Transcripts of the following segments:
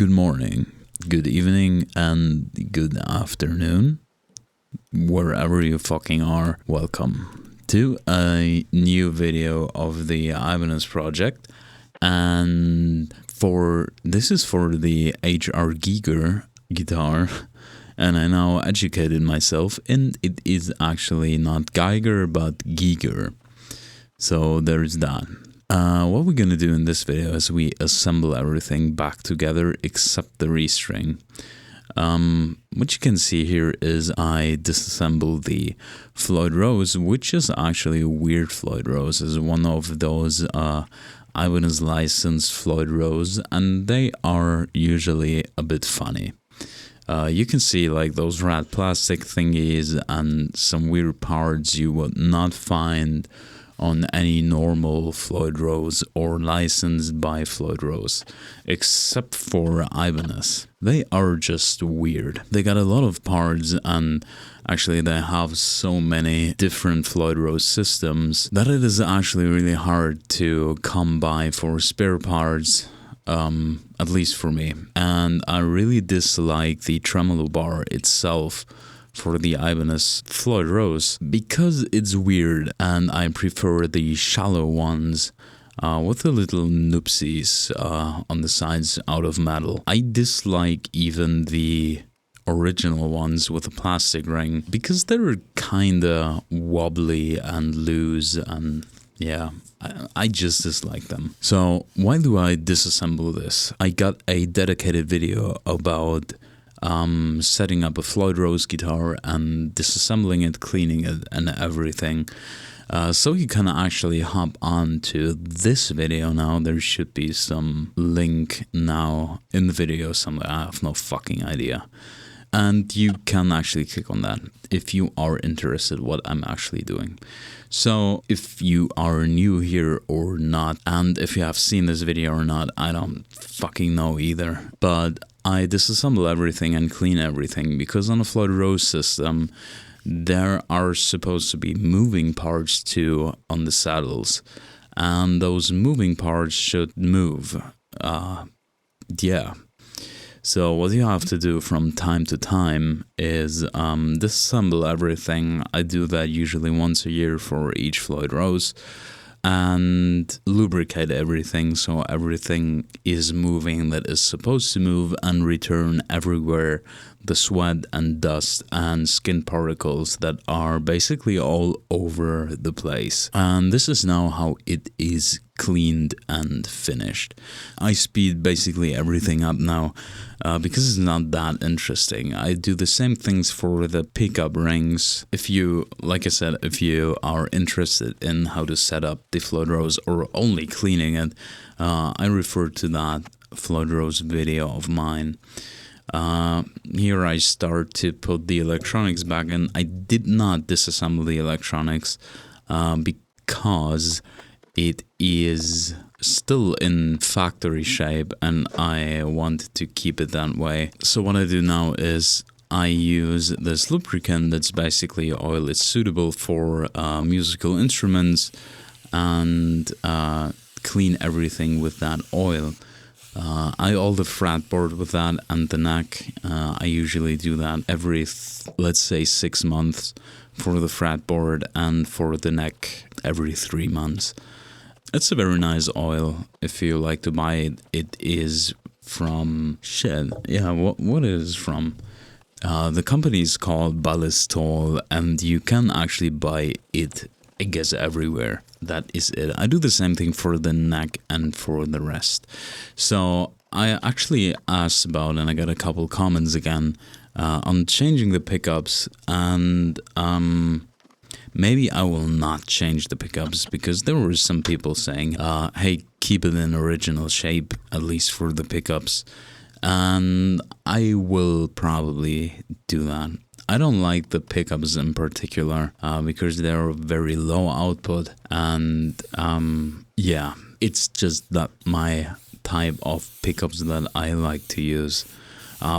Good morning, good evening, and good afternoon. Wherever you fucking are, welcome to a new video of the Ibanez project. And this is for the HR Giger guitar. And I now educated myself, and it is actually not Geiger, but Giger. So there's that. What we're gonna do in this video is we assemble everything back together except the restring. What you can see here is I disassemble the Floyd Rose, which is actually a weird Floyd Rose. It's one of those Ibanez licensed Floyd Rose, and they are usually a bit funny. You can see like those red plastic thingies and some weird parts you would not find on any normal Floyd Rose or licensed by Floyd Rose, except for Ibanez. They are just weird. They got a lot of parts, and actually they have so many different Floyd Rose systems that it is actually really hard to come by for spare parts. At least for me. And I really dislike the tremolo bar itself for the Ibanez Floyd Rose because it's weird, and I prefer the shallow ones with the little noopsies on the sides out of metal. I dislike even the original ones with a plastic ring because they're kinda wobbly and loose, and yeah, I just dislike them. So why do I disassemble this? I got a dedicated video about setting up a Floyd Rose guitar and disassembling it, cleaning it, and everything. So you can actually hop on to this video now. There should be some link now in the video somewhere. I have no fucking idea. And you can actually click on that if you are interested what I'm actually doing. So if you are new here or not, and if you have seen this video or not, I don't fucking know either. But I disassemble everything and clean everything because on a Floyd Rose system, there are supposed to be moving parts too on the saddles. And those moving parts should move. Yeah. So what you have to do from time to time is disassemble everything. I do that usually once a year for each Floyd Rose, and lubricate everything so everything is moving that is supposed to move, and return everywhere the sweat and dust and skin particles that are basically all over the place. And this is now how it is cleaned and finished. I speed basically everything up now because it's not that interesting. I do the same things for the pickup rings. If you, like I said, if you are interested in how to set up the Floyd Rose or only cleaning it, I refer to that Floyd Rose video of mine. Here I start to put the electronics back in. I did not disassemble the electronics because it is still in factory shape and I want to keep it that way. So what I do now is I use this lubricant that's basically oil. It's suitable for musical instruments, and clean everything with that oil. I oil the fretboard with that and the neck. I usually do that every, let's say, 6 months for the fretboard, and for the neck every 3 months. It's a very nice oil. If you like to buy it, it is from what is from? The company is called Ballistol, and you can actually buy it, I guess, everywhere. That is it. I do the same thing for the neck and for the rest. So I actually asked about, and I got a couple comments again on changing the pickups, and maybe I will not change the pickups because there were some people saying, hey, keep it in original shape, at least for the pickups. And I will probably do that. I don't like the pickups in particular because they're very low output, and yeah, it's just not my type of pickups that I like to use.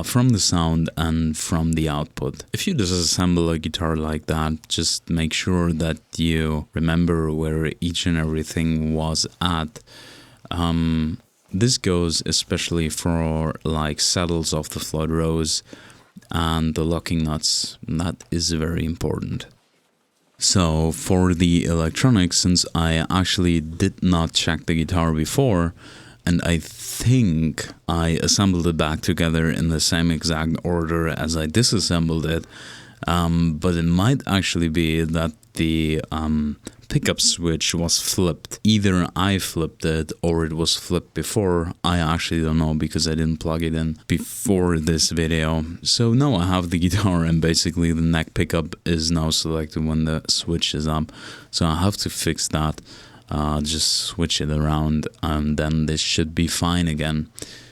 From the sound and from the output. If you disassemble a guitar like that, just make sure that you remember where each and everything was at. This goes especially for like saddles of the float rose and the locking nuts. That is very important. So for the electronics, since I actually did not check the guitar before, and I think I assembled it back together in the same exact order as I disassembled it, but it might actually be that the pickup switch was flipped. Either I flipped it or it was flipped before. I actually don't know because I didn't plug it in before this video. So now I have the guitar and basically the neck pickup is now selected when the switch is up. So I have to fix that. Just switch it around and then this should be fine again.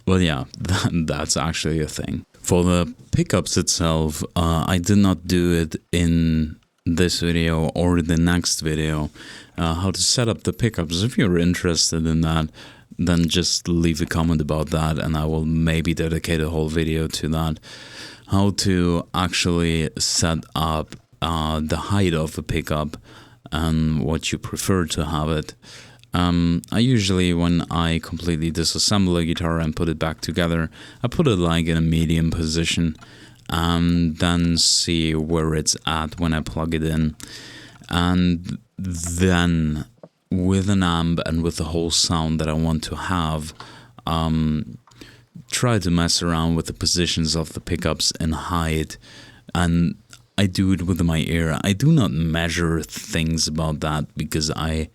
Well, yeah, that's actually a thing. For the pickups itself, I did not do it in this video or the next video, how to set up the pickups. If you're interested in that, then just leave a comment about that and I will maybe dedicate a whole video to that. How to actually set up the height of the pickup and what you prefer to have it. I usually, when I completely disassemble a guitar and put it back together, I put it like in a medium position and then see where it's at when I plug it in. And then with an amp and with the whole sound that I want to have, try to mess around with the positions of the pickups and height. And I do it with my ear. I do not measure things about that because I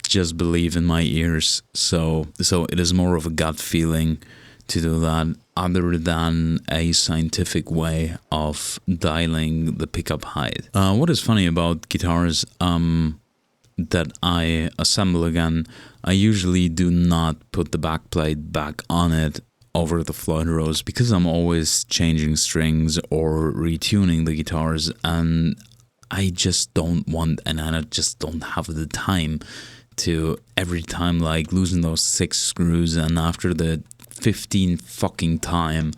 just believe in my ears. So it is more of a gut feeling to do that, other than a scientific way of dialing the pickup height. What is funny about guitars that I assemble again, I usually do not put the backplate back on it over the float rose because I'm always changing strings or retuning the guitars, and I just don't want, and I just don't have the time to every time like losing those 6 screws, and after the 15 fucking time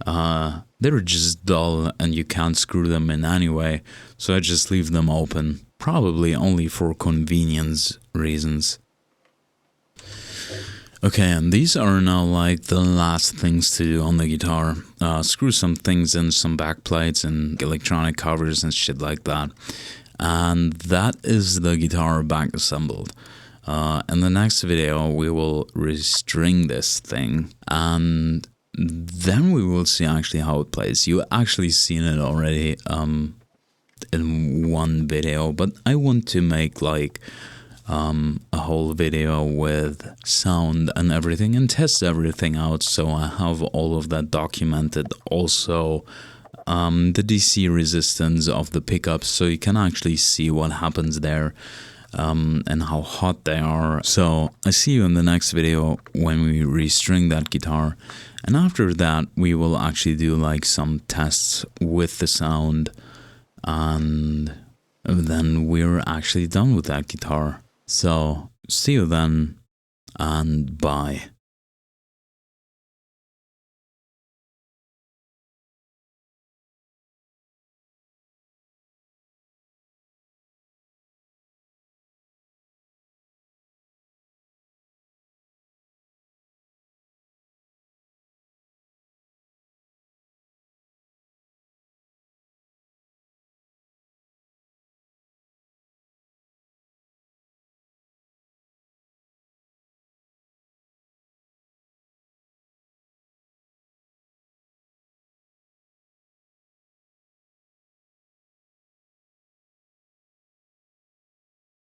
they're just dull and you can't screw them in anyway, so I just leave them open, probably only for convenience reasons. Okay, and these are now like the last things to do on the guitar. Screw some things in, some backplates and electronic covers and shit like that, and that is the guitar back assembled. In the next video we will restring this thing and then we will see actually how it plays. You actually seen it already in one video, but I want to make like a whole video with sound and everything and test everything out, so I have all of that documented. Also the DC resistance of the pickups, so you can actually see what happens there. And how hot they are. So I see you in the next video when we restring that guitar, and after that we will actually do like some tests with the sound, and then we're actually done with that guitar. So see you then, and bye.